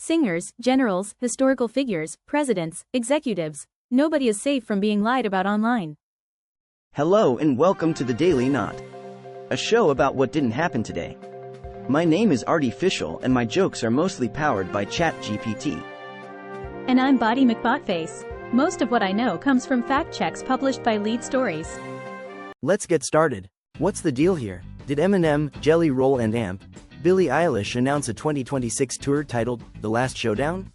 Singers, generals, historical figures, presidents, executives. Nobody is safe from being lied about online. Hello and welcome to the Daily Knot, a show about what didn't happen today. My name is Artificial and my jokes are mostly powered by ChatGPT. And I'm Body McBotface. Most of what I know comes from fact checks published by Lead Stories. Let's get started. What's the deal here? Did Eminem, Jelly Roll and Billie Eilish announce a 2026 tour titled The Last Showdown?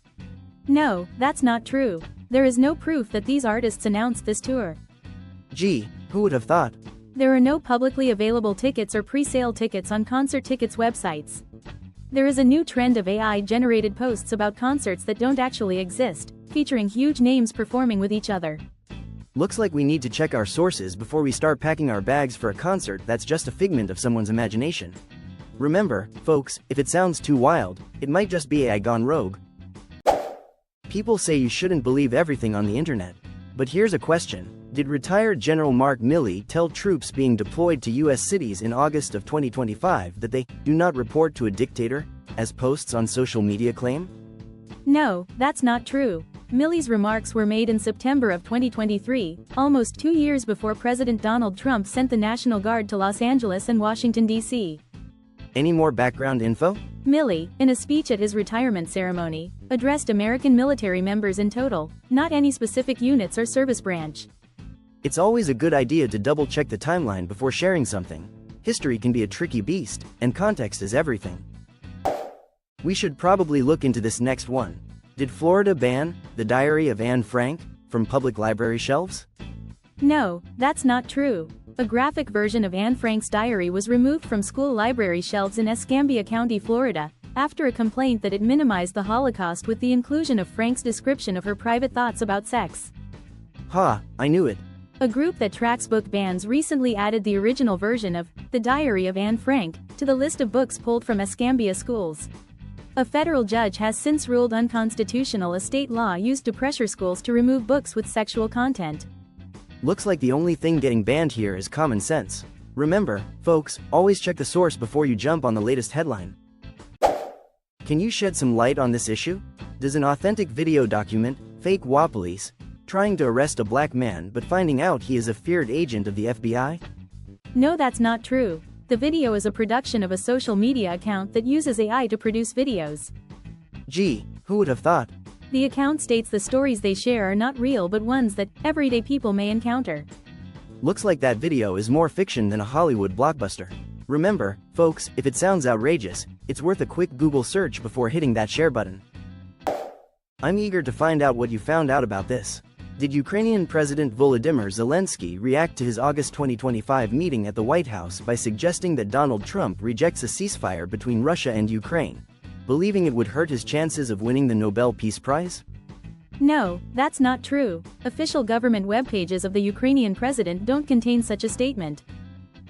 No, that's not true. There is no proof that these artists announced this tour. Gee, who would have thought? There are no publicly available tickets or pre-sale tickets on concert tickets websites. There is a new trend of AI-generated posts about concerts that don't actually exist, featuring huge names performing with each other. Looks like we need to check our sources before we start packing our bags for a concert that's just a figment of someone's imagination. Remember, folks, if it sounds too wild, it might just be AI gone rogue. People say you shouldn't believe everything on the internet. But here's a question. Did retired General Mark Milley tell troops being deployed to U.S. cities in August of 2025 that they do not report to a dictator, as posts on social media claim? No, that's not true. Milley's remarks were made in September of 2023, almost 2 years before President Donald Trump sent the National Guard to Los Angeles and Washington, D.C. Any more background info? Milley, in a speech at his retirement ceremony, addressed American military members in total, not any specific units or service branch. It's always a good idea to double-check the timeline before sharing something. History can be a tricky beast, and context is everything. We should probably look into this next one. Did Florida ban The Diary of Anne Frank from public library shelves? No, that's not true. A graphic version of Anne Frank's diary was removed from school library shelves in Escambia County, Florida, after a complaint that it minimized the Holocaust with the inclusion of Frank's description of her private thoughts about sex. Ha, I knew it. A group that tracks book bans recently added the original version of The Diary of Anne Frank to the list of books pulled from Escambia schools. A federal judge has since ruled unconstitutional a state law used to pressure schools to remove books with sexual content. Looks like the only thing getting banned here is common sense. Remember, folks, always check the source before you jump on the latest headline. Can you shed some light on this issue? Does an authentic video document fake WA police trying to arrest a black man but finding out he is a feared agent of the FBI? No, that's not true. The video is a production of a social media account that uses AI to produce videos. Gee, who would have thought? The account states the stories they share are not real but ones that everyday people may encounter. Looks like that video is more fiction than a Hollywood blockbuster. Remember, folks, if it sounds outrageous, it's worth a quick Google search before hitting that share button. I'm eager to find out what you found out about this. Did Ukrainian President Volodymyr Zelenskyy react to his August 2025 meeting at the White House by suggesting that Donald Trump rejects a ceasefire between Russia and Ukraine, believing it would hurt his chances of winning the Nobel Peace Prize? No, that's not true. Official government web pages of the Ukrainian president don't contain such a statement.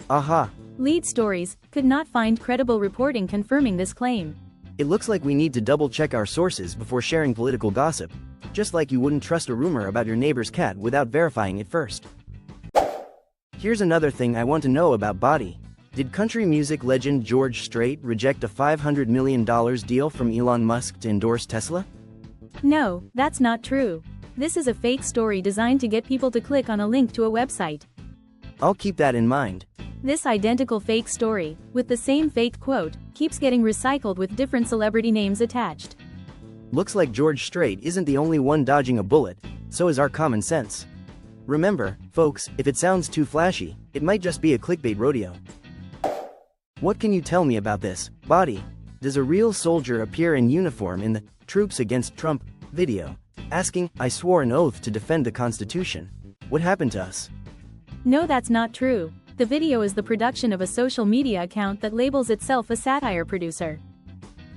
Aha. Lead Stories could not find credible reporting confirming this claim. It looks like we need to double-check our sources before sharing political gossip, just like you wouldn't trust a rumor about your neighbor's cat without verifying it first. Here's another thing I want to know about Body. Did country music legend George Strait reject a $500 million deal from Elon Musk to endorse Tesla? No, that's not true. This is a fake story designed to get people to click on a link to a website. I'll keep that in mind. This identical fake story, with the same fake quote, keeps getting recycled with different celebrity names attached. Looks like George Strait isn't the only one dodging a bullet, so is our common sense. Remember, folks, if it sounds too flashy, it might just be a clickbait rodeo. What can you tell me about this, Body? Does a real soldier appear in uniform in the Troops Against Trump video, asking, I swore an oath to defend the Constitution. What happened to us? No, that's not true. The video is the production of a social media account that labels itself a satire producer.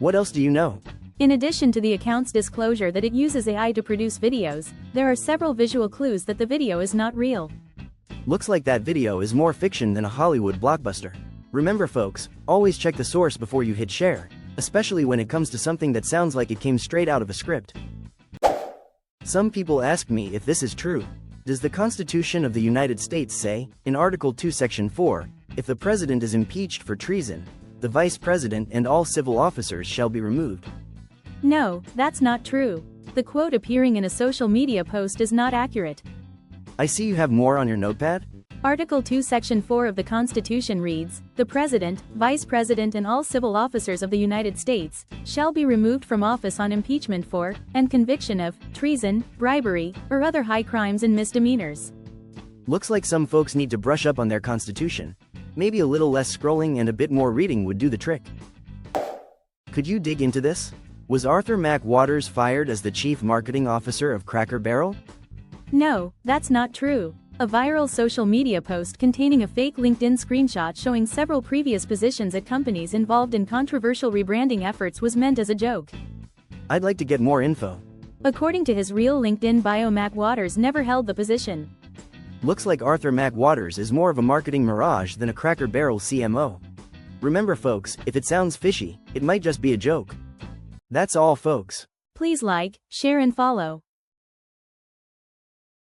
What else do you know? In addition to the account's disclosure that it uses AI to produce videos, there are several visual clues that the video is not real. Looks like that video is more fiction than a Hollywood blockbuster. Remember folks, always check the source before you hit share, especially when it comes to something that sounds like it came straight out of a script. Some people ask me if this is true. Does the Constitution of the United States say, in Article 2 Section 4, if the president is impeached for treason, the vice president and all civil officers shall be removed? No, that's not true. The quote appearing in a social media post is not accurate. I see you have more on your notepad? Article 2 Section 4 of the Constitution reads, "The President, Vice President and all civil officers of the United States shall be removed from office on impeachment for, and conviction of, treason, bribery, or other high crimes and misdemeanors." Looks like some folks need to brush up on their constitution. Maybe a little less scrolling and a bit more reading would do the trick. Could you dig into this? Was Arthur Mac Waters fired as the chief marketing officer of Cracker Barrel? No, that's not true. A viral social media post containing a fake LinkedIn screenshot showing several previous positions at companies involved in controversial rebranding efforts was meant as a joke. I'd like to get more info. According to his real LinkedIn bio, Mac Waters never held the position. Looks like Arthur Mac Waters is more of a marketing mirage than a Cracker Barrel CMO. Remember folks, if it sounds fishy, it might just be a joke. That's all folks. Please like, share and follow.